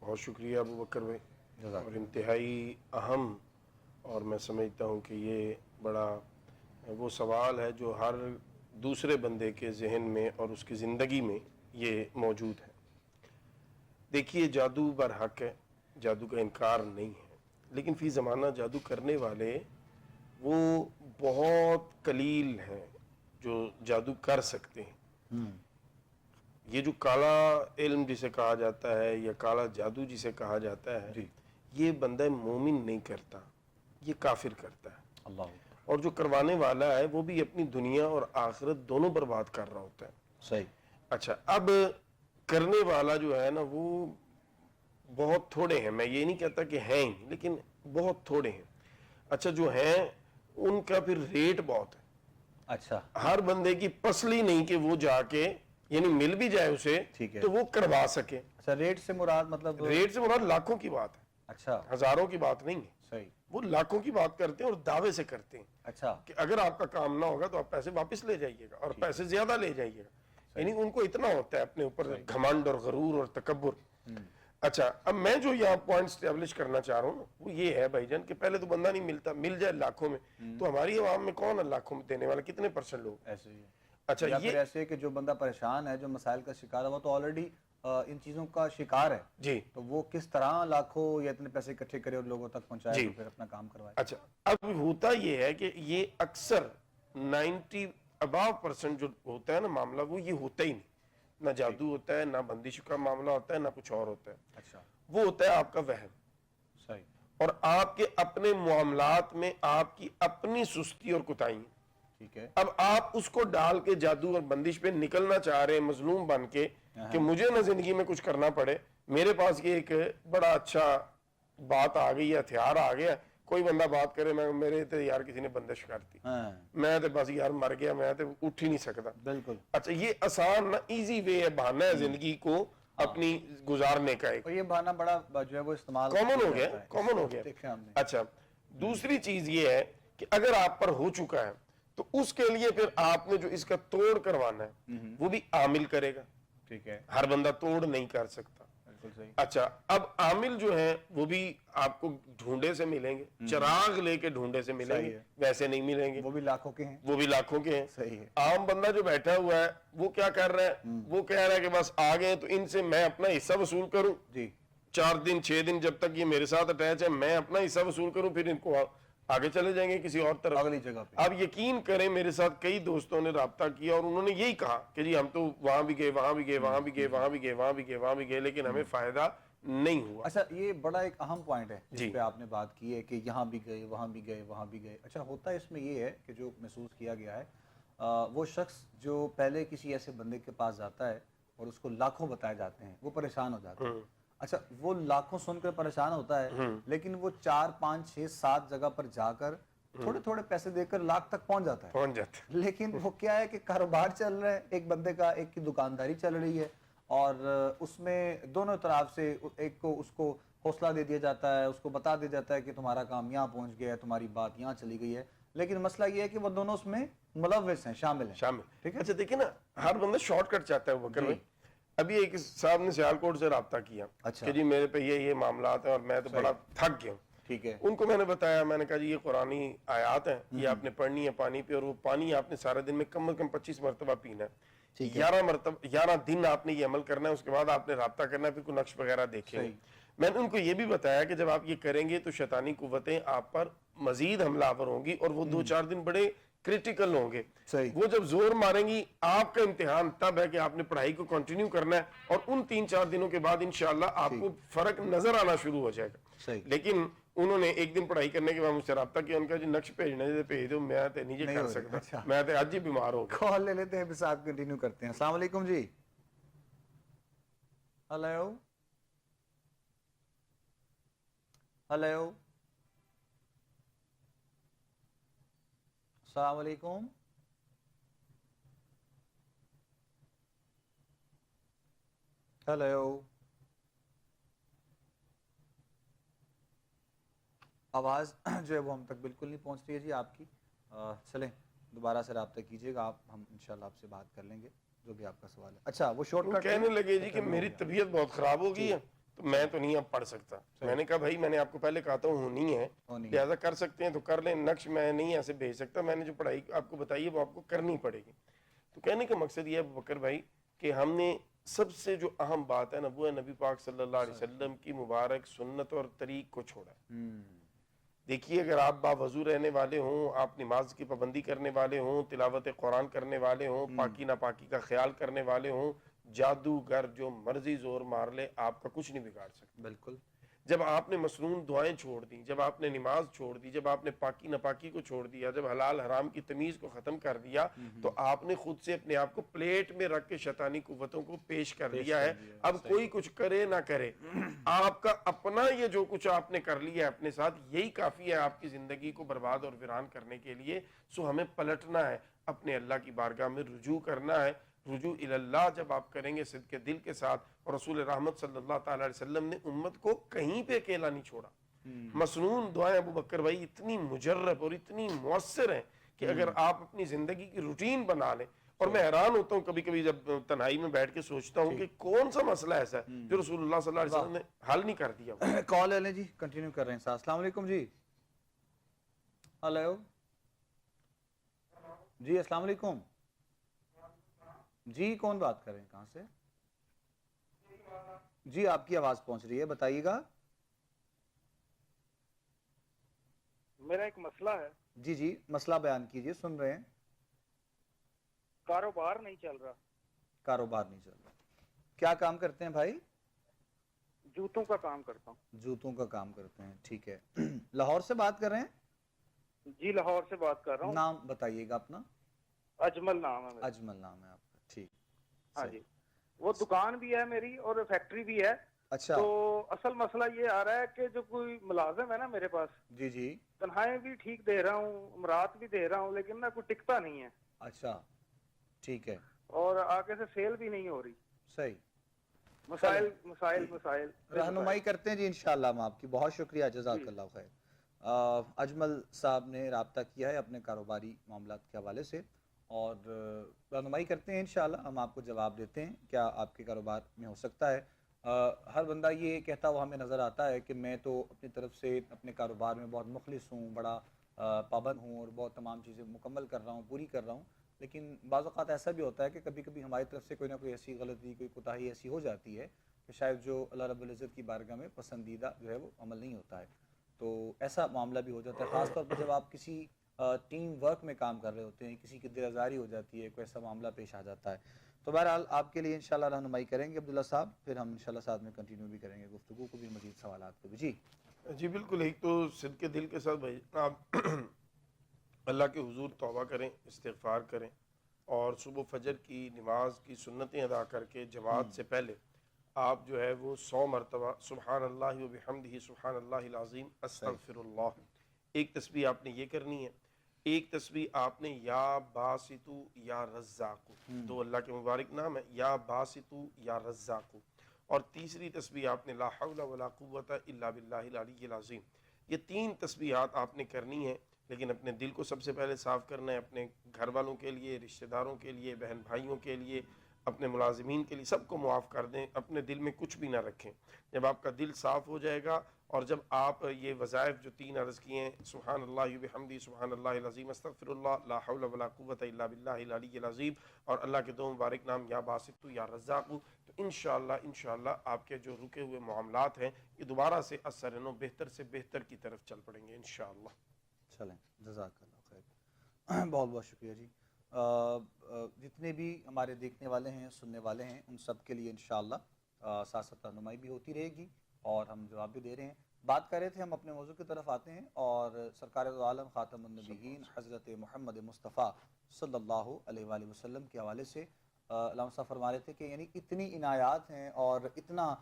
بہت شکریہ ابو بکر بھائی، اور انتہائی اہم، اور میں سمجھتا ہوں کہ یہ بڑا وہ سوال ہے جو ہر دوسرے بندے کے ذہن میں اور اس کی زندگی میں یہ موجود ہے. دیکھیے، جادو برحق ہے، جادو کا انکار نہیں ہے، لیکن فی زمانہ جادو کرنے والے وہ بہت قلیل ہیں جو جادو کر سکتے ہیں. یہ جو کالا علم جسے کہا جاتا ہے یا کالا جادو جسے کہا جاتا ہے، یہ بندہ مومن نہیں کرتا، یہ کافر کرتا ہے. اللہ. اور جو کروانے والا ہے وہ بھی اپنی دنیا اور آخرت دونوں برباد کر رہا ہوتا ہے. صحیح. اچھا، اب کرنے والا جو ہے نا وہ بہت تھوڑے ہیں. میں یہ نہیں کہتا کہ ہیں ہی، لیکن بہت تھوڑے ہیں. اچھا، جو ہیں ان کا پھر ریٹ بہت ہے. اچھا، ہر بندے کی پسلی نہیں کہ وہ جا کے یعنی مل بھی جائے اسے تو وہ کروا سکے. اچھا، ریٹ سے مراد مطلب؟ ریٹ سے مراد لاکھوں کی بات ہے. اچھا، ہزاروں کی بات نہیں ہے. صحیح. وہ لاکھوں کی بات کرتے ہیں اور دعوے سے کرتے ہیں. اچھا، کہ اگر آپ کا کام نہ ہوگا تو آپ پیسے واپس لے جائیے گا، اور پیسے زیادہ لے جائیے گا. یعنی ان کو اتنا ہوتا ہے اپنے اوپر گھمنڈ اور غرور اور تکبر. اچھا، اب میں جو یہاں پوائنٹ اسٹیبلش کرنا چاہ رہا ہوں وہ یہ ہے بھائی جان کہ پہلے تو بندہ نہیں ملتا، مل جائے لاکھوں میں، تو ہماری عوام میں کون ہے لاکھوں میں دینے والا؟ کتنے پرسنٹ لوگ ایسے ہی ہے. اچھا، یا پھر ایسے کہ جو بندہ پریشان ہے، جو مسائل کا شکار ہے، وہ تو آلریڈی ان چیزوں کا شکار ہے. جی، تو وہ کس طرح لاکھوں یا اتنے پیسے اکٹھے کرے اور لوگوں تک پہنچائے تو پھر اپنا کام کروائے؟ اچھا، اب ہوتا یہ ہے کہ یہ اکثر 90% جو ہوتا ہے نا معاملہ، وہ یہ ہوتا ہی نہیں. نہ جادو ہوتا ہے، نہ بندش کا معاملہ ہوتا ہے، نہ کچھ اور ہوتا ہے. اچھا، وہ ہوتا ہے آپ کا وہم. صحیح. اور آپ کے اپنے معاملات میں آپ کی اپنی سستی اور کوتاہی. ٹھیک ہے. اب آپ اس کو ڈال کے جادو اور بندش پہ نکلنا چاہ رہے ہیں مظلوم بن کے کہ مجھے نہ زندگی میں کچھ کرنا پڑے. میرے پاس یہ ایک بڑا اچھا بات آ گئی ہے، ہتھیار آ گیا. کوئی بندہ بات کرے، میں میرے تے یار کسی نے بندش کرتی، میں تے بس یار مر گیا، میں تے اٹھ ہی نہیں سکتا. بالکل. اچھا، یہ آسان نہ ایزی وے ہے، بہانہ ہے زندگی کو اپنی گزارنے کا. ایک اور یہ بہانہ بڑا جو ہے وہ استعمال کامن ہو گیا، کامن ہو گیا. اچھا، دوسری چیز یہ ہے کہ اگر آپ پر ہو چکا ہے تو اس کے لیے پھر آپ نے جو اس کا توڑ کروانا ہے وہ بھی عامل کرے گا. ٹھیک ہے. ہر بندہ توڑ نہیں کر سکتا. بالکل صحیح. اچھا، اب عامل جو ہیں وہ بھی آپ کو ڈھونڈے سے ملیں گے، چراغ لے کے ڈھونڈے سے ملیں گے، ویسے نہیں ملیں گے. وہ بھی لاکھوں کے ہیں. وہ بھی لاکھوں کے ہیں. صحیح ہے. عام بندہ جو بیٹھا ہوا ہے وہ کیا کر رہا ہے؟ وہ کہہ رہا ہے کہ بس آ گئے تو ان سے میں اپنا حصہ وصول کروں. جی. 4 دن 6 دن جب تک یہ میرے ساتھ اٹیچ ہے میں اپنا حصہ وصول کروں، پھر ان کو آگے چلے جائیں گے کسی اور طرف، اگلی جگہ پہ. آپ یقین کریں میرے ساتھ کئی دوستوں نے رابطہ کیا اور انہوں نے یہی کہا کہ جی ہم تو وہاں بھی گئے، وہاں بھی گئے، وہاں بھی گئے، وہاں بھی گئے، وہاں بھی گئے، وہاں بھی گئے، لیکن ہمیں فائدہ نہیں ہوا. اچھا، یہ بڑا ایک اہم پوائنٹ ہے جس پہ آپ نے بات کی ہے کہ یہاں بھی گئے، وہاں بھی گئے، وہاں بھی گئے. اچھا، ہوتا ہے اس میں یہ ہے کہ جو محسوس کیا گیا ہے وہ شخص جو پہلے کسی ایسے بندے کے پاس جاتا ہے اور اس کو لاکھوں بتائے جاتے ہیں، وہ پریشان ہو جاتا ہے. اچھا، وہ لاکھوں سن کر پریشان ہوتا ہے، لیکن وہ 4 5 6 7 جگہ پر جا کر تھوڑے تھوڑے پیسے دے کر لاکھ تک پہنچ جاتا ہے. لیکن وہ کیا ہے کہ کاروبار چل رہا ہے، ایک بندے کا، ایک کی دکانداری چل رہی ہے، اور اس میں دونوں طرف سے ایک کو اس کو حوصلہ دے دیا جاتا ہے، اس کو بتا دیا جاتا ہے کہ تمہارا کام یہاں پہنچ گیا ہے، تمہاری بات یہاں چلی گئی ہے. لیکن مسئلہ یہ ہے کہ وہ دونوں اس میں ملوث ہیں، شامل ہیں. ٹھیک ہے. اچھا دیکھیں نا، ہر بندہ شارٹ کٹ چاہتا ہے. وہ بکر میں ابھی ایک صاحب نے سیالکوٹ سے رابطہ کیا کہ جی میرے پہ یہ معاملات ہیں اور میں تو بڑا تھک گیا ہوں. ٹھیک ہے. ان کو میں نے بتایا، میں نے کہا جی یہ قرآنی آیات ہیں، یہ آپ نے پڑھنی ہے پانی پہ، اور وہ پانی آپ نے سارے دن میں کم از کم 25 مرتبہ پینا ہے. 11 دن آپ نے یہ عمل کرنا ہے، اس کے بعد آپ نے رابطہ کرنا ہے، پھر کوئی نقش وغیرہ دیکھیں گے. میں نے ان کو یہ بھی بتایا کہ جب آپ یہ کریں گے تو شیطانی قوتیں آپ پر مزید حملہ آور ہوں گی اور وہ 2-4 دن بڑے کریٹیکل ہوں گے. وہ جب زور ماریں گی، آپ کا امتحان تب ہے کہ آپ نے پڑھائی کو کنٹینیو کرنا ہے، اور ان 3-4 دنوں کے بعد انشاءاللہ آپ کو فرق نظر آنا شروع ہو جائے گا. لیکن انہوں نے ایک دن پڑھائی کرنے کے بعد مجھ سے رابطہ کیا، ان کا جی نقش بھیجنا ہے بھیج دو، میں تے نہیں کر سکتا، میں تے آج ہی بیمار ہو گیا. کال لے لیتے ہیں پھر ساتھ کنٹینیو کرتے ہیں. السلام علیکم جی. ہیلو ہیلو السلام علیکم. ہیلو، آواز جو ہے وہ ہم تک بالکل نہیں پہنچ رہی ہے جی آپ کی. چلیں دوبارہ سے رابطہ کیجیے گا آپ، ہم انشاءاللہ آپ سے بات کر لیں گے. جو بھی آپ کا سوال ہے. اچھا وہ شارٹ وہ کٹ کہنے لگے جی کہ میری طبیعت بہت خراب ہو گئی ہے تو میں تو نہیں اب پڑھ سکتا. میں نے کہا بھائی میں نے آپ کو پہلے کہا تھا ہونی ہے, لہٰذا کر سکتے ہیں تو کر لیں, نقش میں نہیں ایسے بھیج سکتا, میں نے جو پڑھائی آپ کو بتائی ہے وہ آپ کو کرنی پڑے گی. تو کہنے کا مقصد یہ ہے ابو بکر بھائی کہ ہم نے سب سے جو اہم بات ہے نا وہ ہے نبی پاک صلی اللہ علیہ وسلم کی مبارک سنت اور طریق کو چھوڑا. دیکھیے اگر آپ باوضو رہنے والے ہوں, آپ نماز کی پابندی کرنے والے ہوں, تلاوت قرآن کرنے والے ہوں, پاکی ناپاکی کا خیال کرنے والے ہوں, جادوگر جو مرضی زور مار لے آپ کا کچھ نہیں بگاڑ سکتا. بالکل. جب آپ نے مسنون دعائیں چھوڑ دی, جب آپ نے نماز چھوڑ دی, جب آپ نے پاکی ناپاکی کو چھوڑ دیا, جب حلال حرام کی تمیز کو ختم کر دیا, تو آپ نے خود سے اپنے آپ کو پلیٹ میں رکھ کے شیطانی قوتوں کو پیش کر دیا ہے. اب کوئی کچھ کرے نہ کرے, آپ کا اپنا یہ جو کچھ آپ نے کر لیا ہے اپنے ساتھ, یہی کافی ہے آپ کی زندگی کو برباد اور ویران کرنے کے لیے. سو ہمیں پلٹنا ہے, اپنے اللہ کی بارگاہ میں رجوع کرنا ہے. رجوع اللہ جب آپ کریں گے صدق دل کے ساتھ, اور رسول رحمت صلی اللہ تعالی علیہ وسلم نے امت کو کہیں پہ اکیلا نہیں چھوڑا. مسنون دعائیں ابو بکر بھائی اتنی مجرب اور اتنی مؤثر ہیں کہ اگر آپ اپنی زندگی کی روٹین بنا لیں, اور میں حیران ہوتا ہوں کبھی کبھی جب تنہائی میں بیٹھ کے سوچتا ہوں کہ کون سا مسئلہ ایسا ہے جو رسول اللہ صلی اللہ علیہ وسلم نے حل نہیں کر دیا. کال ہے جی, کنٹینیو کر رہے ہیں. السلام علیکم جی. ہلو جی, السلام علیکم جی, کون بات کر رہے ہیں, کہاں سے جی؟ آپ کی آواز پہنچ رہی ہے, بتائیے گا. میرا ایک مسئلہ ہے. جی جی, مسئلہ بیان کیجئے, سن رہے ہیں. کاروبار نہیں چل رہا. کاروبار نہیں چل رہا. کیا کام کرتے ہیں بھائی؟ جوتوں کا کام کرتا ہوں. جوتوں کا کام کرتے ہیں, ٹھیک ہے. لاہور سے بات کر رہے ہیں؟ جی لاہور سے بات کر رہا ہوں. نام بتائیے گا اپنا. اجمل نام ہے میرا. اجمل نام ہے آپ کا, ٹھیک. ہاں جی, وہ دکان بھی ہے میری اور فیکٹری بھی ہے. اچھا. تو اصل مسئلہ یہ آ رہا ہے کہ جو کوئی ملازم ہے نا میرے پاس, جی جی, تنخواہیں بھی ٹھیک دے رہا ہوں, امرات بھی دے رہا ہوں, لیکن نا کوئی ٹکتا نہیں ہے. اچھا, ٹھیک ہے. اور آگے سے سیل بھی نہیں ہو رہی. صحیح. مسائل مسائل مسائل رہنمائی کرتے ہیں جی انشاءاللہ ہم آپ کی. بہت شکریہ, جزاک اللہ خیر. اجمل صاحب نے رابطہ کیا ہے اپنے کاروباری معاملات کے حوالے سے, اور رہنمائی کرتے ہیں انشاءاللہ. ہم آپ کو جواب دیتے ہیں کیا آپ کے کاروبار میں ہو سکتا ہے. ہر بندہ یہ کہتا ہوا ہمیں نظر آتا ہے کہ میں تو اپنی طرف سے اپنے کاروبار میں بہت مخلص ہوں, بڑا پابند ہوں, اور بہت تمام چیزیں مکمل کر رہا ہوں, پوری کر رہا ہوں. لیکن بعض اوقات ایسا بھی ہوتا ہے کہ کبھی کبھی ہماری طرف سے کوئی نہ کوئی ایسی غلطی, کوئی کوتاہی ایسی ہو جاتی ہے کہ شاید جو اللہ رب العزت کی بارگاہ میں پسندیدہ جو ہے وہ عمل نہیں ہوتا ہے. تو ایسا معاملہ بھی ہو جاتا ہے, خاص طور پر جب آپ کسی ٹیم ورک میں کام کر رہے ہوتے ہیں, کسی کی دل آزاری ہو جاتی ہے, کوئی ایسا معاملہ پیش آ جاتا ہے. تو بہرحال آپ کے لیے انشاءاللہ رہنمائی کریں گے عبداللہ صاحب, پھر ہم انشاءاللہ ساتھ میں کنٹینیو بھی کریں گے گفتگو کو بھی, مزید سوالات کو بھی. جی جی بالکل. ایک تو صدق دل کے ساتھ بھائی آپ اللہ کے حضور توبہ کریں, استغفار کریں, اور صبح فجر کی نماز کی سنتیں ادا کر کے جماعت سے پہلے آپ جو ہے وہ 100 مرتبہ سبحان اللہ و بحمدہ سبحان اللہ العظیم استغفر اللہ. ایک تسبیح آپ نے یہ کرنی ہے. ایک تسبیح آپ نے یا باسطو یا رزاقو, دو اللہ کے مبارک نام ہے, یا باسطو یا رزاقو. اور تیسری تسبیح آپ نے لا حول ولا قوت الا باللہ العلی العظیم. یہ 3 تسبیحات آپ نے کرنی ہے, لیکن اپنے دل کو سب سے پہلے صاف کرنا ہے, اپنے گھر والوں کے لیے, رشتہ داروں کے لیے, بہن بھائیوں کے لیے, اپنے ملازمین کے لیے, سب کو معاف کر دیں, اپنے دل میں کچھ بھی نہ رکھیں. جب آپ کا دل صاف ہو جائے گا, اور جب آپ یہ وظائف جو 3 عرض کیے ہیں, سبحان اللہ بحمدہ سبحان اللہ العظیم استغفر اللہ لا حول ولا قوت الا باللہ العلی العظیم, اور اللہ کے 2 مبارک نام یا باسط یا رزاق, تو انشاءاللہ آپ کے جو رکے ہوئے معاملات ہیں یہ دوبارہ سے اثر نو بہتر سے بہتر کی طرف چل پڑیں گے انشاءاللہ. چلیں, جزاک اللہ خیر. بہت بہت شکریہ جی. جتنے بھی ہمارے دیکھنے والے ہیں, سننے والے ہیں, ان سب کے لیے انشاءاللہ ساتھ ساتھ رہنمائی بھی ہوتی رہے گی, اور ہم جواب بھی دے رہے ہیں. بات کر رہے تھے, ہم اپنے موضوع کی طرف آتے ہیں, اور سرکار دو عالم خاتم النبیین حضرت محمد مصطفیٰ صلی اللہ علیہ وآلہ وسلم کے حوالے سے علامہ صاحب فرما رہے تھے کہ یعنی اتنی عنایات ہیں, اور اتنا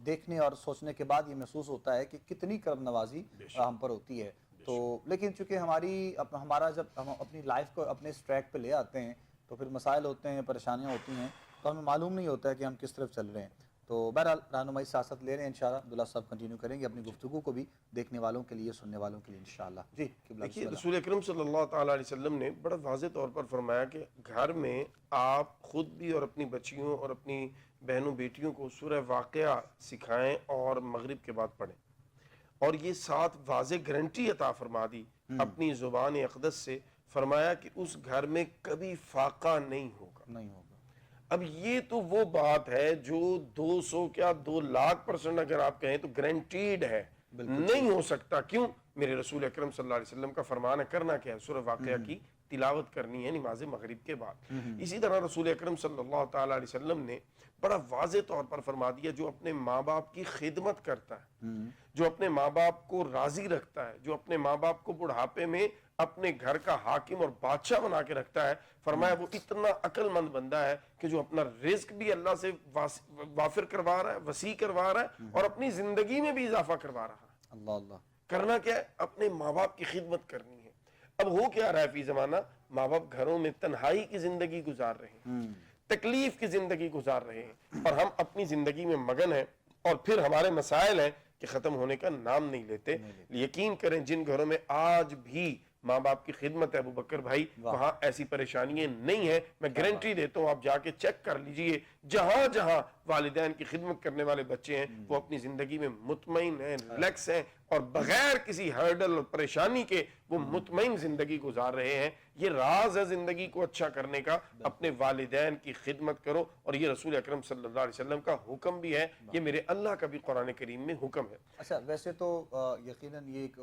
دیکھنے اور سوچنے کے بعد یہ محسوس ہوتا ہے کہ کتنی کرم نوازی ہم پر ہوتی ہے. تو لیکن چونکہ ہمارا جب ہم اپنی لائف کو اپنے اس ٹریک پہ لے آتے ہیں تو پھر مسائل ہوتے ہیں, پریشانیاں ہوتی ہیں, تو ہمیں معلوم نہیں ہوتا ہے کہ ہم کس طرف چل رہے ہیں. تو بہرحال رہنمائی سیاست لے رہے ہیں انشاءاللہ. عبداللہ صاحب کنٹینیو کریں گے اپنی گفتگو کو بھی دیکھنے والوں کے لیے سننے والوں کے لیے انشاءاللہ. جی قبلہ دیکھیے بسم اللہ. رسول اکرم صلی اللہ تعالیٰ علیہ وسلم نے بڑا واضح طور پر فرمایا کہ گھر میں آپ خود بھی اور اپنی بچیوں اور اپنی بہنوں بیٹیوں کو سورہ واقعہ سکھائیں اور مغرب کے بعد پڑھیں. اور یہ ساتھ واضح گارنٹی عطا فرما دی اپنی زبان اقدس سے، فرمایا کہ اس گھر میں کبھی فاقہ نہیں ہوگا. نہیں ہوگا. اب یہ تو وہ بات ہے جو 200 کیا 2,00,000% اگر آپ کہیں تو گارنٹیڈ ہے، نہیں ہو سکتا. کیوں؟ میرے رسول اکرم صلی اللہ علیہ وسلم کا فرمان ہے. کرنا کیا ہے؟ سورہ واقعہ کی تلاوت کرنی ہے نماز مغرب کے بعد. اسی طرح رسول اکرم صلی اللہ تعالیٰ علیہ وسلم نے بڑا واضح طور پر فرما دیا جو اپنے ماں باپ کی خدمت کرتا ہے، جو اپنے ماں باپ کو راضی رکھتا ہے، جو اپنے ماں باپ کو بڑھاپے میں اپنے گھر کا حاکم اور بادشاہ بنا کے رکھتا ہے، فرمایا وہ اتنا عقل مند بندہ ہے کہ جو اپنا رزق بھی اللہ سے وافر کروا رہا ہے، وسیع کروا رہا ہے، اور اپنی زندگی میں بھی اضافہ کروا رہا ہے. اللہ اللہ. کرنا کیا ہے؟ اپنے ماں باپ کی خدمت کرنی ہے. اب ہو کیا رہا ہے فی زمانہ، ماں باپ گھروں میں تنہائی کی زندگی گزار رہے ہیں، تکلیف کی زندگی گزار رہے ہیں، اور ہم اپنی زندگی میں مگن ہیں، اور پھر ہمارے مسائل ہیں کہ ختم ہونے کا نام نہیں لیتے. یقین کریں جن گھروں میں آج بھی ماں باپ کی خدمت ہے ابو بکر بھائی، وہاں ایسی پریشانیاں نہیں ہیں. میں گارنٹی دیتا ہوں، آپ جا کے چیک کر لیجئے، جہاں جہاں والدین کی خدمت کرنے والے بچے ہیں وہ اپنی زندگی میں مطمئن ہیں، ریلیکس ہیں، اور بغیر کسی ہرڈل اور پریشانی کے وہ مطمئن زندگی گزار رہے ہیں. یہ راز ہے زندگی کو اچھا کرنے کا، اپنے والدین کی خدمت کرو. اور یہ رسول اکرم صلی اللہ علیہ وسلم کا حکم بھی ہے، یہ میرے اللہ کا بھی قرآن کریم میں حکم ہے. اچھا ویسے تو یقیناً یہ ایک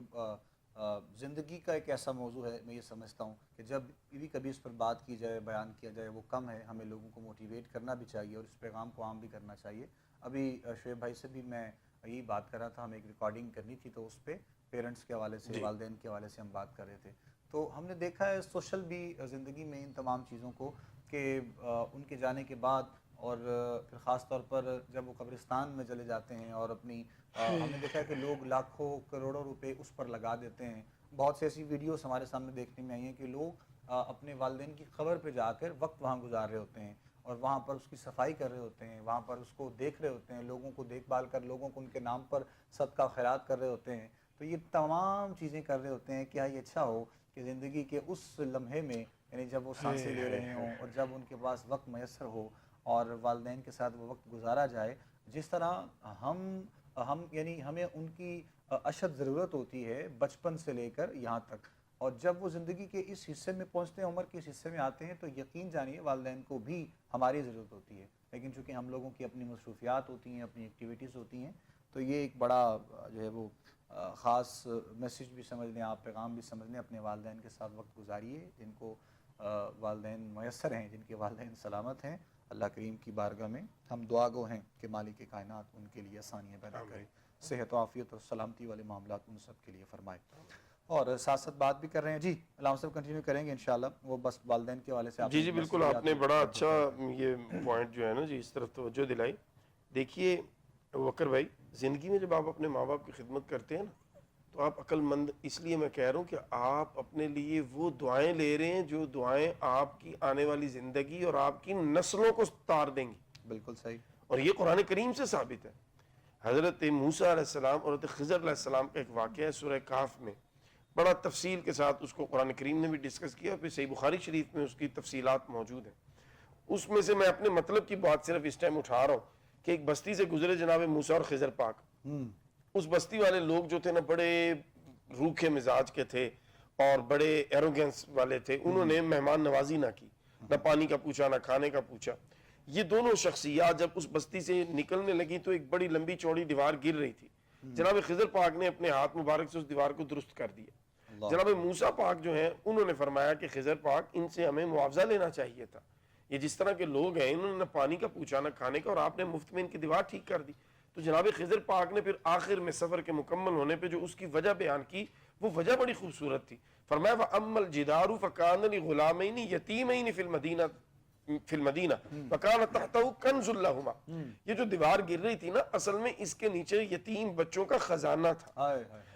زندگی کا ایک ایسا موضوع ہے، میں یہ سمجھتا ہوں کہ جب بھی کبھی اس پر بات کی جائے، بیان کیا جائے، وہ کم ہے. ہمیں لوگوں کو موٹیویٹ کرنا بھی چاہیے اور اس پیغام کو عام بھی کرنا چاہیے. ابھی شعیب بھائی سے بھی میں یہی بات کر رہا تھا، ہمیں ایک ریکارڈنگ کرنی تھی تو اس پہ پیرنٹس کے حوالے سے، والدین کے حوالے سے ہم بات کر رہے تھے. تو ہم نے دیکھا ہے سوشل بھی زندگی میں ان تمام چیزوں کو کہ ان کے جانے کے بعد اور پھر خاص طور پر جب وہ قبرستان میں چلے جاتے ہیں اور اپنی ہم نے دیکھا ہے کہ لوگ لاکھوں کروڑوں روپے اس پر لگا دیتے ہیں. بہت سی ایسی ویڈیوز ہمارے سامنے دیکھنے میں آئی ہیں کہ لوگ اپنے والدین کی قبر پہ جا کر وقت وہاں گزار رہے ہوتے ہیں اور وہاں پر اس کی صفائی کر رہے ہوتے ہیں، وہاں پر اس کو دیکھ رہے ہوتے ہیں، لوگوں کو دیکھ بھال کر لوگوں کو ان کے نام پر صدقہ خیرات کر رہے ہوتے ہیں. تو یہ تمام چیزیں کر رہے ہوتے ہیں. کیا یہ اچھا ہو کہ زندگی کے اس لمحے میں، یعنی جب وہ سانسیں لے رہے ہوں اور جب ان کے پاس وقت میسر ہو اور والدین کے ساتھ وہ وقت گزارا جائے، جس طرح ہم یعنی ہمیں ان کی اشد ضرورت ہوتی ہے بچپن سے لے کر یہاں تک، اور جب وہ زندگی کے اس حصے میں پہنچتے ہیں، عمر کے اس حصے میں آتے ہیں، تو یقین جانیے والدین کو بھی ہماری ضرورت ہوتی ہے. لیکن چونکہ ہم لوگوں کی اپنی مصروفیات ہوتی ہیں، اپنی ایکٹیویٹیز ہوتی ہیں، تو یہ ایک بڑا جو ہے وہ خاص میسیج بھی سمجھ لیں آپ، پیغام بھی سمجھ لیں. اپنے والدین کے ساتھ وقت گزاریے، جن کو والدین میسر ہیں، جن کے والدین سلامت ہیں. اللہ کریم کی بارگاہ میں ہم دعا گو ہیں کہ مالک کائنات ان کے لیے آسانیاں پیدا کرے، صحت و عافیت اور سلامتی والے معاملات ان سب کے لیے فرمائے. اور ساتھ ساتھ بات بھی کر رہے ہیں. جی علامہ صاحب کنٹینیو کریں گے انشاءاللہ. وہ بس والدین کے حوالے سے آپ جی بالکل، آپ نے بڑا اچھا یہ پوائنٹ جو ہے نا جی اس طرف توجہ دلائی. دیکھیے وکر بھائی، زندگی میں جب آپ اپنے ماں باپ کی خدمت کرتے ہیں نا تو آپ عقل مند، اس لیے میں کہہ رہا ہوں کہ آپ اپنے لیے وہ دعائیں لے رہے ہیں جو دعائیں آپ کی آنے والی زندگی اور آپ کی نسلوں کو تار دیں گی. بالکل صحیح. اور یہ قرآن کریم سے ثابت ہے. حضرت موسیٰ علیہ السلام اور حضرت خضر علیہ السلام کا ایک واقعہ ہے سورہ کہف میں، بڑا تفصیل کے ساتھ اس کو قرآن کریم نے بھی ڈسکس کیا، پھر صحیح بخاری شریف میں اس کی تفصیلات موجود ہیں. اس میں سے میں اپنے مطلب کی بات صرف اس ٹائم اٹھا رہا ہوں کہ ایک بستی سے گزرے جناب موسیٰ اور خضر پاک. اس بستی والے لوگ جو تھے نا بڑے روکھے مزاج کے تھے اور بڑے ایروگنس والے تھے. انہوں نے مہمان نوازی نہ کی، نہ پانی کا پوچھا نہ کھانے کا پوچھا. یہ دونوں شخصیات جب اس بستی سے نکلنے لگی تو ایک بڑی لمبی چوڑی دیوار گر رہی تھی. جناب خضر پاک نے اپنے ہاتھ مبارک سے اس دیوار کو درست کر دیا. جناب موسیٰ پاک جو ہیں انہوں نے فرمایا کہ خضر پاک ان سے ہمیں معاوضہ لینا چاہیے تھا. یہ جس طرح کے لوگ ہیں انہوں نے نہ پانی کا پوچھا نہ کھانے کا، اور آپ نے مفت میں ان کی دیوار ٹھیک کر دی. تو جناب خضر پاک نے پھر آخر میں سفر کے مکمل ہونے پہ جو اس کی وجہ بیان کی، وہ وجہ بڑی خوبصورت تھی. فرمایا وَأَمَّا الْجِدَارُ فَكَانَ لِغُلَامَيْنِ يَتِيمَيْنِ فِي الْمَدِينَةِ وَكَانَ تَحْتَهُ كَنْزٌ لَهُمَا. یہ جو دیوار گر رہی تھی نا، اصل میں اس کے نیچے یتیم بچوں کا خزانہ تھا.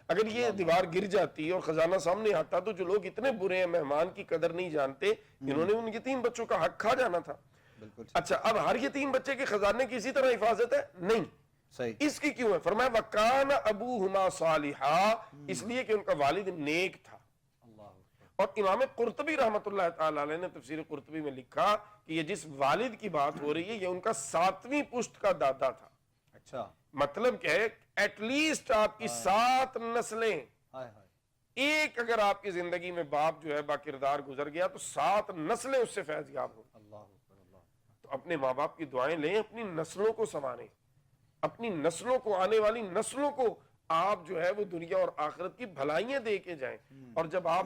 اگر یہ دیوار گر جاتی اور خزانہ سامنے آتا تو جو لوگ اتنے برے ہیں، مہمان کی قدر نہیں جانتے، انہوں نے ان یتیم بچوں کا حق کھا جانا تھا. بالکل اچھا اب ہر یتیم بچے کے خزانے کی اسی طرح حفاظت ہے؟ نہیں. صحیح. اس کی کیوں ہے؟ فرمایا وَكَانَ أَبُوهُمَا صَالِحًا، اس لیے کہ ان کا والد نیک تھا. اور امام قرطبی رحمت اللہ تعالی علیہ نے تفسیر قرطبی میں لکھا کہ یہ جس والد کی بات ہو رہی ہے یہ ان کا 7ویں پشت کا دادا تھا. اچھا. مطلب کیا ہے؟ ایٹ لیسٹ آپ کی 7 نسلیں، ایک اگر آپ کی زندگی میں باپ جو ہے با کردار گزر گیا تو 7 نسلیں اس سے فیض یاب ہوں. تو اپنے ماں باپ کی دعائیں لیں، اپنی نسلوں کو سنواریں، اپنی نسلوں کو، آنے والی نسلوں کو آپ جو ہے وہ دنیا اور آخرت کی بھلائیاں دے کے جائیں. اور جب آپ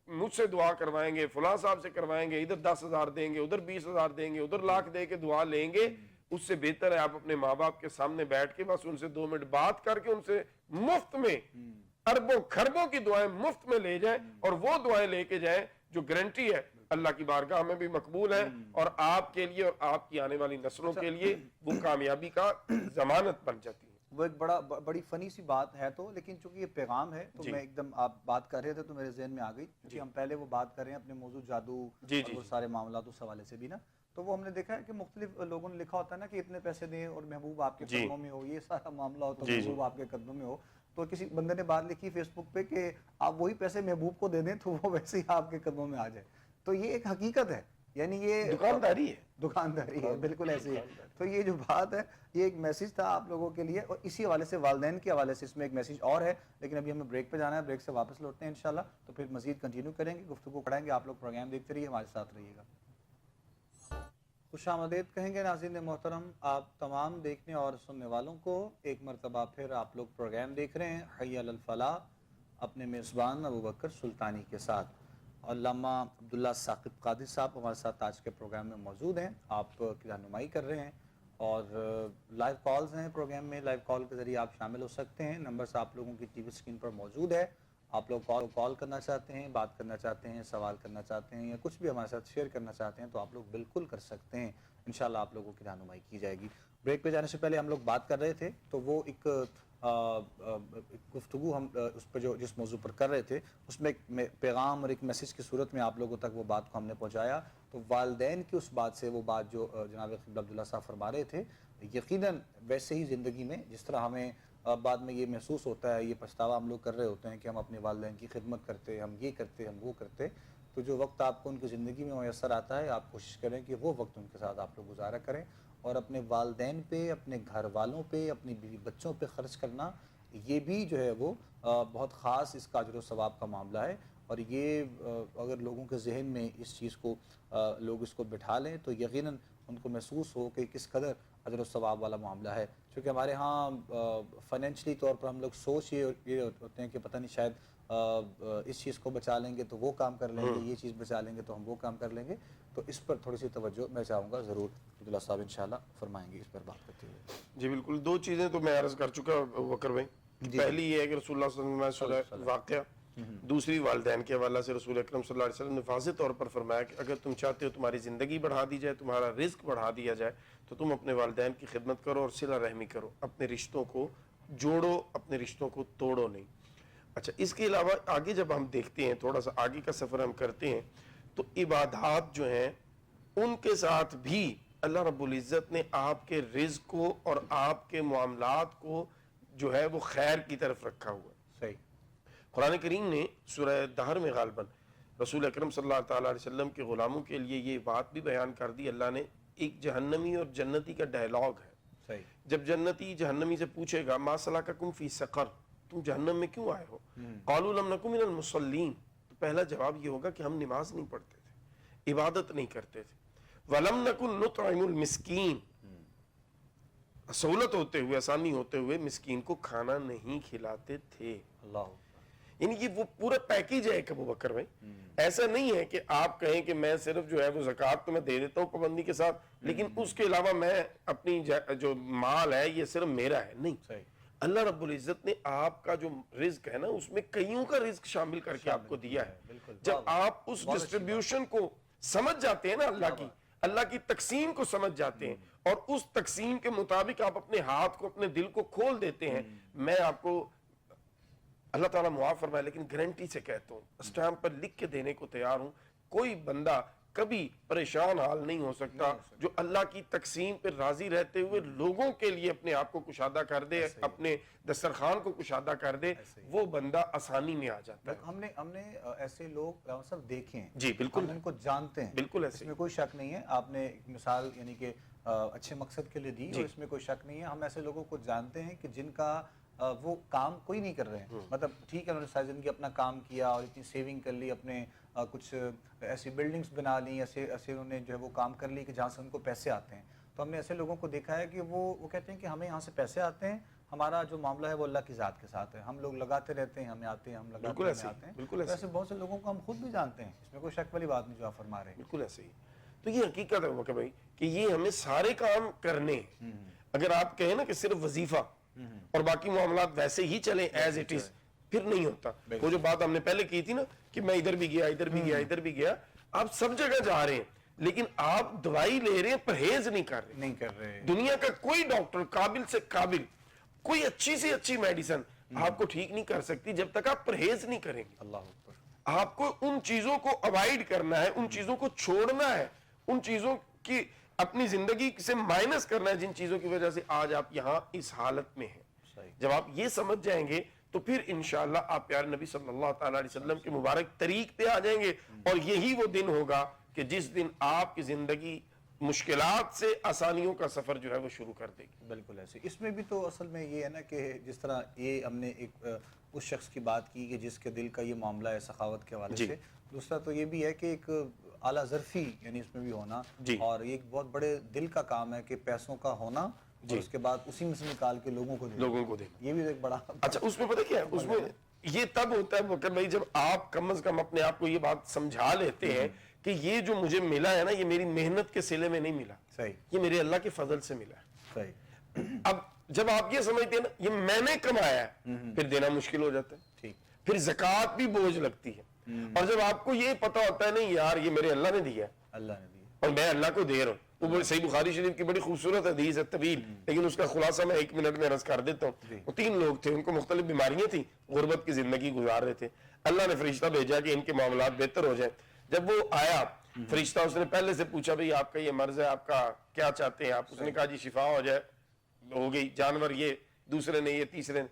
مجھ سے دعا کروائیں گے، فلاں صاحب سے کروائیں گے، ادھر 10,000 دیں گے، ادھر 20,000 دیں گے، ادھر لاکھ دے کے دعا لیں گے، اس سے بہتر ہے آپ اپنے ماں باپ کے سامنے بیٹھ کے بس ان سے 2 منٹ بات کر کے ان سے مفت میں اربوں خربوں کی دعائیں مفت میں لے جائیں، اور وہ دعائیں لے کے جائیں جو گارنٹی ہے اللہ کی بارگاہ میں بھی مقبول ہے، اور آپ کے لیے اور آپ کی آنے والی نسلوں کے لیے وہ کامیابی کا ضمانت بن جاتی ہے. وہ ایک بڑی فنی سی بات ہے تو، لیکن چونکہ یہ پیغام ہے تو میں ایک دم آپ بات کر رہے تھے تو میرے ذہن میں آ گئی کہ ہم پہلے وہ بات کر رہے ہیں اپنے موضوع جادو اور وہ سارے معاملات اس حوالے سے بھی نا، تو وہ ہم نے دیکھا ہے کہ مختلف لوگوں نے لکھا ہوتا ہے نا کہ اتنے پیسے دیں اور محبوب آپ کے قدموں میں ہو، یہ سارا معاملہ ہوتا ہے محبوب آپ کے قدموں میں ہو. تو کسی بندے نے بات لکھی فیس بک پہ کہ آپ وہی پیسے محبوب کو دے دیں تو وہ ویسے ہی آپ کے قدموں میں آ جائے. تو یہ ایک حقیقت ہے، یعنی یہ دکانداری ہے، بالکل ایسے ہی. تو یہ جو بات ہے یہ ایک میسیج تھا آپ لوگوں کے لیے، اور اسی حوالے سے والدین کے حوالے سے اس میں ایک میسیج اور ہے. لیکن ابھی ہمیں بریک پہ جانا ہے، بریک سے واپس لوٹتے ہیں انشاءاللہ، تو پھر مزید کنٹینیو کریں گے، گفتگو پڑھائیں گے. آپ لوگ پروگرام دیکھتے رہیے، ہمارے ساتھ رہیے گا. خوش آمدید کہیں گے ناظرین محترم آپ تمام دیکھنے اور سننے والوں کو. ایک مرتبہ پھر آپ لوگ پروگرام دیکھ رہے ہیں حی علی الفلاح اپنے میزبان ابوبکر سلطانی کے ساتھ. علامہ عبداللہ ثاقب قادری صاحب ہمارے ساتھ آج کے پروگرام میں موجود ہیں، آپ کی رہنمائی کر رہے ہیں، اور لائیو کالز ہیں پروگرام میں. لائیو کال کے ذریعے آپ شامل ہو سکتے ہیں. نمبرز آپ لوگوں کی ٹی وی اسکرین پر موجود ہے. آپ لوگ کال کرنا چاہتے ہیں، بات کرنا چاہتے ہیں، سوال کرنا چاہتے ہیں، یا کچھ بھی ہمارے ساتھ شیئر کرنا چاہتے ہیں تو آپ لوگ بالکل کر سکتے ہیں. انشاءاللہ آپ لوگوں کی رہنمائی کی جائے گی. بریک پہ جانے سے پہلے ہم لوگ بات کر رہے تھے تو وہ ایک گفتگو ہم اس پہ جو جس موضوع پر کر رہے تھے اس میں ایک پیغام اور ایک میسیج کی صورت میں آپ لوگوں تک وہ بات کو ہم نے پہنچایا. تو والدین کی اس بات سے وہ بات جو جناب قبلہ عبداللہ صاحب فرما رہے تھے، یقیناً ویسے ہی زندگی میں جس طرح ہمیں بعد میں یہ محسوس ہوتا ہے، یہ پچھتاوا ہم لوگ کر رہے ہوتے ہیں کہ ہم اپنے والدین کی خدمت کرتے، ہم یہ کرتے، ہم وہ کرتے، تو جو وقت آپ کو ان کی زندگی میں میسر آتا ہے آپ کوشش کریں کہ وہ وقت ان کے ساتھ آپ لوگ گزارا کریں، اور اپنے والدین پہ، اپنے گھر والوں پہ، اپنی بیوی بچوں پہ خرچ کرنا یہ بھی جو ہے وہ بہت خاص اس کا اجر و ثواب کا معاملہ ہے. اور یہ اگر لوگوں کے ذہن میں اس چیز کو لوگ اس کو بٹھا لیں تو یقیناً ان کو محسوس ہو کہ کس قدر اجر و ثواب والا معاملہ ہے. چونکہ ہمارے ہاں فائنینشلی طور پر ہم لوگ سوچ یہ ہوتے ہیں کہ پتہ نہیں شاید اس چیز کو بچا لیں گے تو وہ کام کر لیں گے، یہ چیز بچا لیں گے تو ہم وہ کام کر لیں گے. تو اس پر تھوڑی سی توجہ میں چاہوں گا، ضرور عبداللہ صاحب انشاءاللہ فرمائیں گے اس پر بات کرتے ہوئے. جی بالکل. 2 چیزیں تو میں عرض کر چکا بکر بھائی. پہلی یہ ہے کہ رسول اللہ صلی اللہ علیہ وسلم واقعہ، دوسری والدین کے حوالہ سے رسول اکرم صلی اللہ علیہ وسلم نے واضح طور پر فرمایا کہ اگر تم چاہتے ہو تمہاری زندگی بڑھا دی جائے، تمہارا رزق بڑھا دیا جائے، تو تم اپنے والدین کی خدمت کرو اور صلہ رحمی کرو، اپنے رشتوں کو جوڑو، اپنے رشتوں کو توڑو نہیں. اچھا اس کے علاوہ آگے جب ہم دیکھتے ہیں، تھوڑا سا آگے کا سفر ہم کرتے ہیں، تو عبادات جو ہیں ان کے ساتھ بھی اللہ رب العزت نے آپ کے رزق کو اور آپ کے معاملات کو جو ہے وہ خیر کی طرف رکھا ہوا ہے. صحیح. قرآن کریم نے سورہ دہر میں غالباً رسول اکرم صلی اللہ تعالیٰ علیہ وسلم کے غلاموں کے لیے یہ بات بھی بیان کر دی. اللہ نے ایک جہنمی اور جنتی کا ڈائلاگ ہے. صحیح. جب جنتی جہنمی سے پوچھے گا ما سلککم فی سقر، تم جہنم میں کیوں آئے ہو؟ قالوا لم نکن من المصلین، تو پہلا جواب یہ ہوگا کہ ہم نماز نہیں پڑھتے تھے، عبادت نہیں کرتے تھے. ولم نکن نطعم المسکین، سہولت ہوتے ہوئے، آسانی ہوتے ہوئے مسکین کو کھانا نہیں کھلاتے تھے. اللہ. یعنی یہ وہ پورا پیکیج ہے ابو بکر بھائی. ایسا نہیں ہے کہ آپ کہیں کہ میں صرف جو ہے وہ زکوٰۃ تو میں دے دیتا ہوں پابندی کے ساتھ، لیکن اس کے علاوہ میں اپنی جو مال ہے یہ صرف میرا ہے. نہیں. صحیح. اللہ رب العزت نے آپ کا جو رزق ہے نا اس میں کئیوں کا رزق شامل کر کے آپ کو دیا ہے. جب آپ اس ڈسٹریبیوشن کو سمجھ جاتے ہیں نا، اللہ کی تقسیم کو سمجھ جاتے ہیں اور اس تقسیم کے مطابق آپ اپنے ہاتھ کو، اپنے دل کو کھول دیتے ہیں، میں آپ کو اللہ تعالیٰ معاف فرمائے لیکن گارنٹی سے کہتا ہوں، اسٹامپ پر لکھ کے دینے کو تیار ہوں، کوئی بندہ کبھی پریشان حال نہیں ہو سکتا جو اللہ کی تقسیم پہ راضی رہتے ہوئے لوگوں کے لیے اپنے آپ کو کشادہ کر دے, اپنے دسترخوان کو کشادہ کر دے, وہ بندہ آسانی میں آ جاتا ہے. ہم نے ایسے لوگ سب دیکھے ہیں جی بالکل, ہم ان کو جانتے ہیں, بالکل اس میں کوئی شک نہیں ہے. آپ نے ایک مثال یعنی کہ اچھے مقصد کے لیے دی اور اس میں کوئی شک نہیں ہے. ہم ایسے لوگوں کو جانتے ہیں کہ جن کا وہ کام کوئی نہیں کر رہے ہیں, مطلب ٹھیک ہے انہوں نے ساری زندگی اپنا کام کیا اور اتنی سیونگ کر لی, اپنے کچھ ایسی بلڈنگز بنا لی, ایسے انہوں نے جو ہے وہ کام کر لی کہ جہاں سے ان کو پیسے آتے ہیں. تو ہم نے ایسے لوگوں کو دیکھا ہے کہ وہ کہتے ہیں کہ ہمیں یہاں سے پیسے آتے ہیں, ہمارا جو معاملہ ہے وہ اللہ کی ذات کے ساتھ ہے, ہم لوگ لگاتے رہتے ہیں, ہمیں آتے ہیں, ہم لگاتے ہیں, آتے ہیں. بالکل ایسے بہت سے لوگوں کو ہم خود بھی جانتے ہیں, اس میں کوئی شک والی بات نہیں جو آپ فرما رہے ہیں. بالکل ایسے ہی. تو یہ حقیقت ہے وقت بھائی کہ یہ ہمیں سارے کام کرنے ہیں. اگر آپ کہیں نا کہ صرف وظیفہ اور باقی معاملات ویسے ہی چلیں ایز اٹ از, پھر نہیں ہوتا. وہ جو بات ہم نے پہلے کی تھی نا کہ میں ادھر بھی گیا, ادھر بھی گیا, ادھر بھی گیا, آپ سب جگہ جا رہے ہیں لیکن آپ دوائی لے رہے ہیں, پرہیز نہیں کر رہے. دنیا کا کوئی ڈاکٹر قابل سے قابل کوئی اچھی سے اچھی میڈیسن آپ کو ٹھیک نہیں کر سکتی جب تک آپ پرہیز نہیں کریں گے. اللہ اکبر. آپ کو ان چیزوں کو اوائڈ کرنا ہے, ان چیزوں کو چھوڑنا ہے, ان چیزوں کی اپنی زندگی سے مائنس کرنا ہے جن چیزوں کی وجہ سے آج آپ یہاں اس حالت میں ہیں. جب آپ یہ سمجھ جائیں گے تو پھر انشاءاللہ آپ پیارے نبی صلی اللہ تعالی علیہ وسلم کے مبارک طریق پہ آ جائیں گے, اور یہی وہ دن ہوگا کہ جس دن آپ کی زندگی مشکلات سے آسانیوں کا سفر جو ہے وہ شروع کر دے گی. بالکل ایسے. اس میں بھی تو اصل میں یہ ہے نا کہ جس طرح یہ ہم نے ایک اس شخص کی بات کی کہ جس کے دل کا یہ معاملہ ہے سخاوت کے حوالے سے, دوسرا تو یہ بھی ہے کہ ایک اعلیٰ ظرفی یعنی اس میں بھی ہونا, اور ایک بہت بڑے دل کا کام ہے کہ پیسوں کا ہونا اور اس کے بعد اسی میں سے نکال کے لوگوں کو دینا. یہ بھی ایک بڑا اچھا اس میں پتہ کیا ہے, اس میں یہ تب ہوتا ہے بکر بھائی جب آپ کم از کم اپنے آپ کو یہ بات سمجھا لیتے ہیں کہ یہ جو مجھے ملا ہے نا یہ میری محنت کے صلے میں نہیں ملا, یہ میرے اللہ کے فضل سے ملا ہے. اب جب آپ یہ سمجھتے ہیں نا یہ میں نے کمایا ہے, پھر دینا مشکل ہو جاتا ہے, پھر زکوٰۃ بھی بوجھ لگتی ہے. اور جب آپ کو یہ پتا ہوتا ہے نہیں یار یہ میرے اللہ نے دیا ہے اور میں اللہ کو دے رہا ہوں, وہ صحیح بخاری شریف کی بڑی خوبصورت حدیث ہے طویل, لیکن اس کا خلاصہ میں 1 منٹ میں عرض کر دیتا ہوں. وہ 3 لوگ تھے, ان کو مختلف بیماریاں تھیں, غربت کی زندگی گزار رہے تھے. اللہ نے فرشتہ بھیجا کہ ان کے معاملات بہتر ہو جائیں. جب وہ آیا فرشتہ, اس نے پہلے سے پوچھا بھئی آپ کا یہ مرض ہے, آپ کا کیا چاہتے ہیں آپ؟ اس نے کہا جی شفا ہو جائے. ہو گئی. جانور یہ, دوسرے نے یہ, تیسرے نے,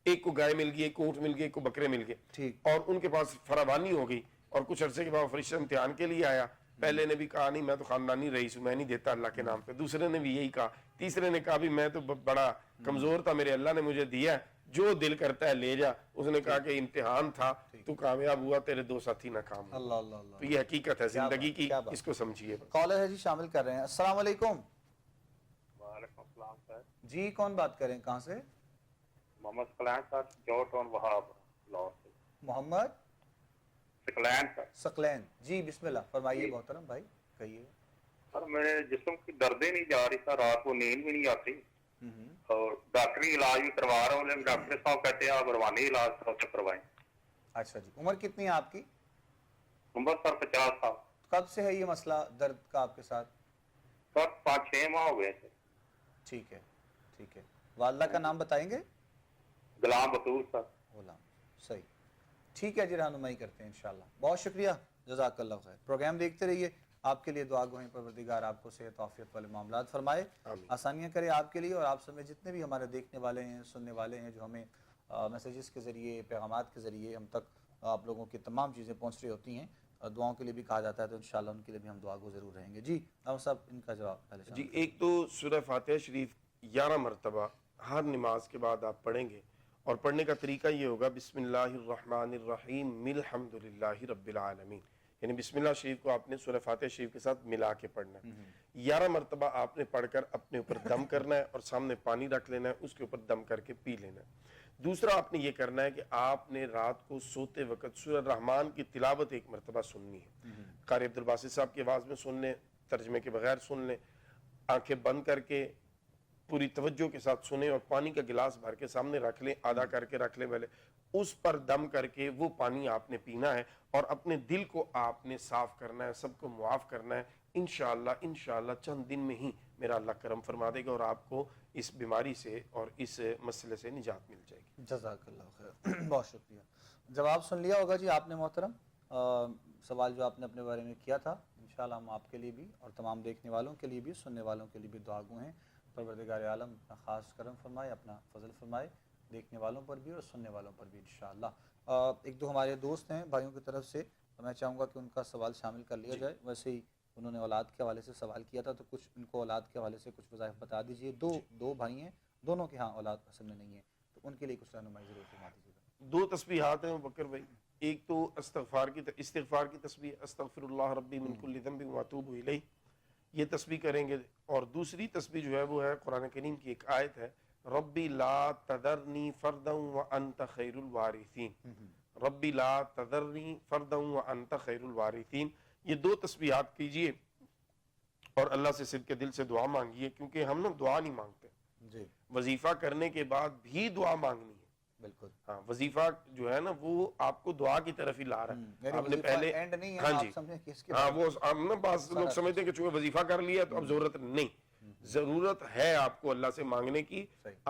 ایک کو گائے مل گئی, ایک کو اونٹ مل گئی, ایک کو بکرے مل گئے, اور ان کے پاس فراوانی ہو گئی. اور کچھ عرصے کے بعد فرشتہ امتحان کے لیے آیا. پہلے نے بھی کہا نہیں میں تو خاندانی رئیس ہوں, میں نہیں دیتا اللہ کے نام پہ. دوسرے نے بھی یہی کہا. تیسرے نے کہا بھی میں تو بڑا کمزور تھا, میرے اللہ نے مجھے دیا ہے, جو دل کرتا ہے لے جا. اس نے کہا کہ امتحان تھا, تو کامیاب ہوا, تیرے 2 ساتھی ناکام ہوئے. اللہ اللہ اللہ. تو یہ حقیقت ہے زندگی کی, اس کو سمجھیے. کالر ہے جی, شامل کر رہے ہیں. السلام علیکم. وعلیکم السلام سر. جی کون بات کریں, کہاں سے؟ محمد سکلین سر, جوٹ اور وہاب لاہور سے. محمد سکلین سر. سکلین جی, بسم اللہ فرمائیے محترم بھائی, کہیے. سر میرے جسم کی دردیں نہیں جا رہی سر, رات کو نیند بھی نہیں آتی, اور ڈاکٹری علاج بھی کروا رہا ہوں, لیکن ڈاکٹر صاحب کہتے ہیں آپ روحانی علاج سے کروائیں. اچھا جی, عمر کتنی ہے آپ کی؟ عمر سر 50 سال. کب سے ہے یہ مسئلہ درد کا آپ کے ساتھ؟ سر 5-6 ماہ ہو گئے تھے. ٹھیک ہے ٹھیک ہے. والدہ کا نام بتائیں گے؟ غلام بطول سر. غلام, صحیح, ٹھیک ہے جی, رہنمائی کرتے ہیں انشاءاللہ. بہت شکریہ, جزاک اللہ خیر. پروگرام دیکھتے رہیے, آپ کے لیے دعا گوئیں, پروردگار آپ کو صحت و عافیت والے معاملات فرمائے, آسانیاں کرے آپ کے لیے اور آپ سمیت جتنے بھی ہمارے دیکھنے والے ہیں, سننے والے ہیں, جو ہمیں میسیجز کے ذریعے, پیغامات کے ذریعے ہم تک آپ لوگوں کی تمام چیزیں پہنچ رہی ہوتی ہیں. دعاؤں کے لیے بھی کہا جاتا ہے, تو انشاءاللہ ان کے لیے بھی ہم دعا گو ضرور رہیں گے. جی اب صاحب ان کا جواب پہلے. جی ایک تو سورہ فاتحہ شریف 11 مرتبہ ہر نماز کے بعد آپ پڑھیں گے, اور پڑھنے کا طریقہ یہ ہوگا بسم اللہ الرحمن الرحیم الحمدللہ رب العالمین, یعنی بسم اللہ شریف کو آپ نے سورہ فاتحہ شریف کے ساتھ ملا کے پڑھنا ہے. 11 مرتبہ آپ نے پڑھ کر اپنے اوپر دم کرنا ہے, اور سامنے پانی رکھ لینا ہے, اس کے اوپر دم کر کے پی لینا ہے. دوسرا آپ نے یہ کرنا ہے کہ آپ نے رات کو سوتے وقت سورہ رحمان کی تلاوت 1 مرتبہ سننی ہے. قاری عبدالباسط صاحب کی آواز میں سن لیں, ترجمے کے بغیر سن لیں, آنکھیں بند کر کے پوری توجہ کے ساتھ سنیں, اور پانی کا گلاس بھر کے سامنے رکھ لیں, آدھا کر کے رکھ لیں پہلے, اس پر دم کر کے وہ پانی آپ نے پینا ہے, اور اپنے دل کو آپ نے صاف کرنا ہے, سب کو معاف کرنا ہے. انشاءاللہ چند دن میں ہی میرا اللہ کرم فرما دے گا, اور آپ کو اس بیماری سے اور اس مسئلے سے نجات مل جائے گی. جزاک اللہ خیر, بہت شکریہ. جواب سن لیا ہوگا جی آپ نے محترم, سوال جو آپ نے اپنے بارے میں کیا تھا. انشاءاللہ ہم آپ کے لیے بھی اور تمام دیکھنے والوں کے لیے بھی سننے والوں کے لیے بھی دعا گو ہیں پروردگار عالم اپنا خاص کرم فرمائے اپنا فضل فرمائے دیکھنے والوں پر بھی اور سننے والوں پر بھی انشاءاللہ۔ ایک دو ہمارے دوست ہیں بھائیوں کی طرف سے، تو میں چاہوں گا کہ ان کا سوال شامل کر لیا جائے۔ ویسے ہی انہوں نے اولاد کے حوالے سے سوال کیا تھا، تو کچھ ان کو اولاد کے حوالے سے کچھ وظائف بتا دیجئے۔ دو بھائی ہیں، دونوں کے ہاں اولاد اصل میں نہیں ہے، تو ان کے لیے کچھ رہنمائی ضرور فرما دیجیے گا۔ دو تسبیحات ہیں بکر بھائی، ایک تو استغفار کی تسبیح استغفر اللہ ربی من کل ذنب واتوب الیہ، یہ تسبیح کریں گے، اور دوسری تسبیح جو ہے وہ ہے قرآن کریم کی ایک آیت ہے، ربی لا تذرنی فردا وانت خیر الوارثین، ربی لا تذرنی فردا وانت خیر الوارثین، یہ دو تسبیحات کیجئے اور اللہ سے صدق دل سے دعا مانگیے، کیونکہ ہم نا دعا نہیں مانگتے، جی وظیفہ کرنے کے بعد بھی دعا مانگنی ہے۔ بالکل، ہاں، وظیفہ جو ہے نا وہ آپ کو دعا کی طرف ہی لا رہا ہے۔ آپ نے پہلے اینڈ نہیں ہے، ہاں آپ جی سمجھیں کہ اس کے ہاں، وہ ہم نا بعض لوگ سمجھتے ہیں کہ چونکہ وظیفہ کر لیا تو اب ضرورت نہیں، ضرورت ہے آپ کو اللہ سے مانگنے کی۔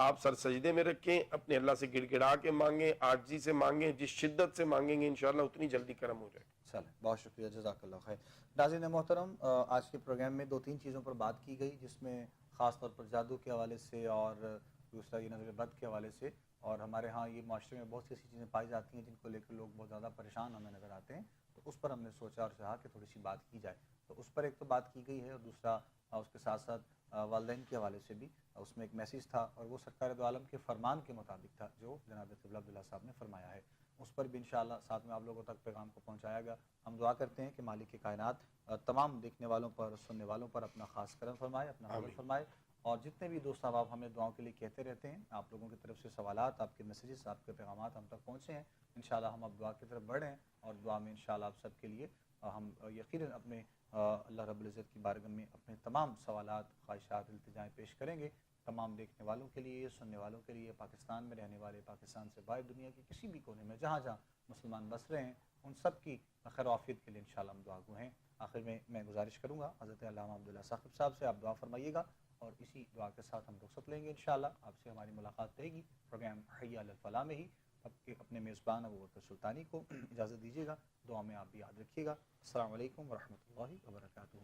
آپ سر سجدے میں رکھیں، اپنے اللہ سے گڑ گڑا کے مانگیں، عاجزی سے مانگیں، جس شدت سے مانگیں گے انشاءاللہ اتنی جلدی کرم ہو جائے گا۔ چلیں، بہت شکریہ، جزاک اللہ خیر۔ ناظرین محترم، آج کے پروگرام میں 2-3 چیزوں پر بات کی گئی، جس میں خاص طور پر جادو کے حوالے سے اور دوسرا یہ نظر بد کے حوالے سے، اور ہمارے ہاں یہ معاشرے میں بہت سی ایسی چیزیں پائی جاتی ہیں جن کو لے کر لوگ بہت زیادہ پریشان ہمیں نظر آتے ہیں، تو اس پر ہم نے سوچا اور چاہا کہ تھوڑی سی بات کی جائے۔ تو اس پر ایک تو بات کی گئی ہے، اور دوسرا اس کے ساتھ ساتھ والدین کے حوالے سے بھی اس میں ایک میسیج تھا، اور وہ سرکار دو عالم کے فرمان کے مطابق تھا جو جناب قبلہ عبداللہ صاحب نے فرمایا ہے۔ اس پر بھی انشاءاللہ ساتھ میں آپ لوگوں تک پیغام کو پہنچایا گا۔ ہم دعا کرتے ہیں کہ مالک کائنات تمام دیکھنے والوں پر سننے والوں پر اپنا خاص کرم فرمائے، اپنا فضل فرمائے، اور جتنے بھی دوست احباب ہمیں دعاؤں کے لیے کہتے رہتے ہیں، آپ لوگوں کی طرف سے سوالات، آپ کے میسیجز، آپ کے پیغامات ہم تک پہنچے ہیں، انشاءاللہ ہم اب دعا کی طرف بڑھ رہے ہیں، اور دعا میں انشاءاللہ آپ سب کے لیے ہم یقیناً اپنے اللہ رب العزت کی بارگاہ میں اپنے تمام سوالات، خواہشات، التجائیں پیش کریں گے، تمام دیکھنے والوں کے لیے، سننے والوں کے لیے، پاکستان میں رہنے والے، پاکستان سے باہر دنیا کی کسی بھی کونے میں جہاں جہاں مسلمان بس رہے ہیں، ان سب کی خیر و عافیت کے لیے انشاءاللہ ہم دعا گو ہیں۔ آخر میں گزارش کروں گا حضرت علامہ عبداللہ ثاقب صاحب سے، آپ دعا فرمائیے گا، اور اسی دعا کے ساتھ ہم رخصت لیں گے انشاءاللہ۔ آپ سے ہماری ملاقات رہے گی پروگرام حی علی الفلاح میں ہی۔ اب کے اپنے میزبان ابو بکر سلطانی کو اجازت دیجیے گا، دعا میں آپ بھی یاد رکھیے گا۔ السلام علیکم ورحمۃ اللہ وبرکاتہ۔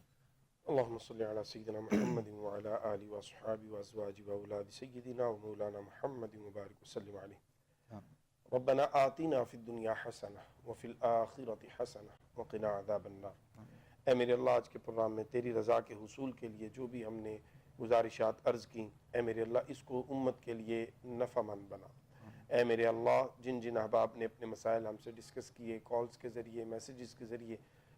اللهم صل على سيدنا محمد وعلى آله وأصحابه وأزواجه وأولاد سيدنا ومولانا محمد وبارك وسلم عليه۔ ربنا آتنا في الدنيا حسنة وفي الآخرة حسنة وقنا عذاب النار۔ اے میرے اللہ، آج کے پروگرام میں تیری رضا کے حصول کے لیے جو بھی ہم نے گزارشات عرض کی، اے میرے اللہ اس کو امت کے لیے نفع مند بنا۔ اے میرے اللہ، جن جن احباب نے اپنے مسائل ہم سے ڈسکس کیے، کالز کے ذریعے، میسیجز کے ذریعے،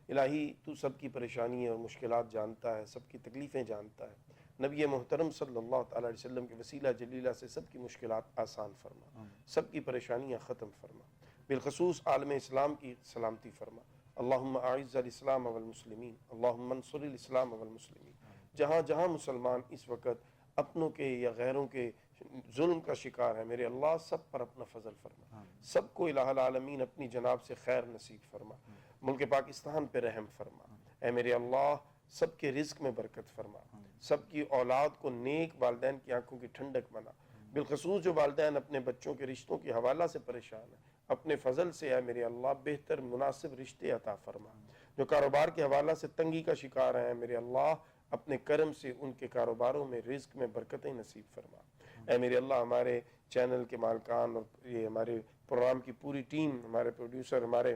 الہی تو سب کی پریشانی اور مشکلات جانتا ہے، سب کی تکلیفیں جانتا ہے۔ نبی محترم صلی اللہ تعالی علیہ وسلم کے وسیلہ جلیلہ سے سب کی مشکلات آسان فرما، سب کی پریشانیاں ختم فرما، بالخصوص عالم اسلام کی سلامتی فرما۔ اللہم اعز الاسلام والمسلمین، اللہم انصر الاسلام والمسلمین۔ جہاں جہاں مسلمان اس وقت اپنوں کے یا غیروں کے ظلم کا شکار ہے، میرے اللہ سب پر اپنا فضل فرما، سب کو الہ العالمین اپنی جناب سے خیر نصیب فرما، ملک پاکستان پہ رحم فرما۔ اے میرے اللہ سب کے رزق میں برکت فرما، سب کی اولاد کو نیک والدین کی آنکھوں کی ٹھنڈک بنا، بالخصوص جو والدین اپنے بچوں کے رشتوں کے حوالہ سے پریشان ہیں، اپنے فضل سے اے میرے اللہ بہتر مناسب رشتے عطا فرما۔ جو کاروبار کے حوالہ سے تنگی کا شکار ہیں، میرے اللہ اپنے کرم سے ان کے کاروباروں میں رزق میں برکتیں نصیب فرما۔ اے میرے اللہ ہمارے چینل کے مالکان اور یہ ہمارے پروگرام کی پوری ٹیم، ہمارے پروڈیوسر، ہمارے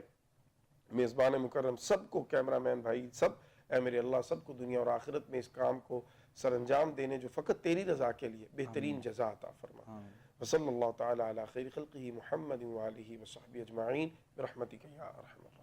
میزبان مکرم، سب کو، کیمرہ مین بھائی سب، اے میرے اللہ سب کو دنیا اور آخرت میں اس کام کو سر انجام دینے جو فقط تیری رضا کے لیے بہترین جزا عطا فرما۔ وصلی اللہ تعالی علی خیر خلقہ محمد وآلہ وصحبہ اجمعین برحمتک یا ارحم الراحمین۔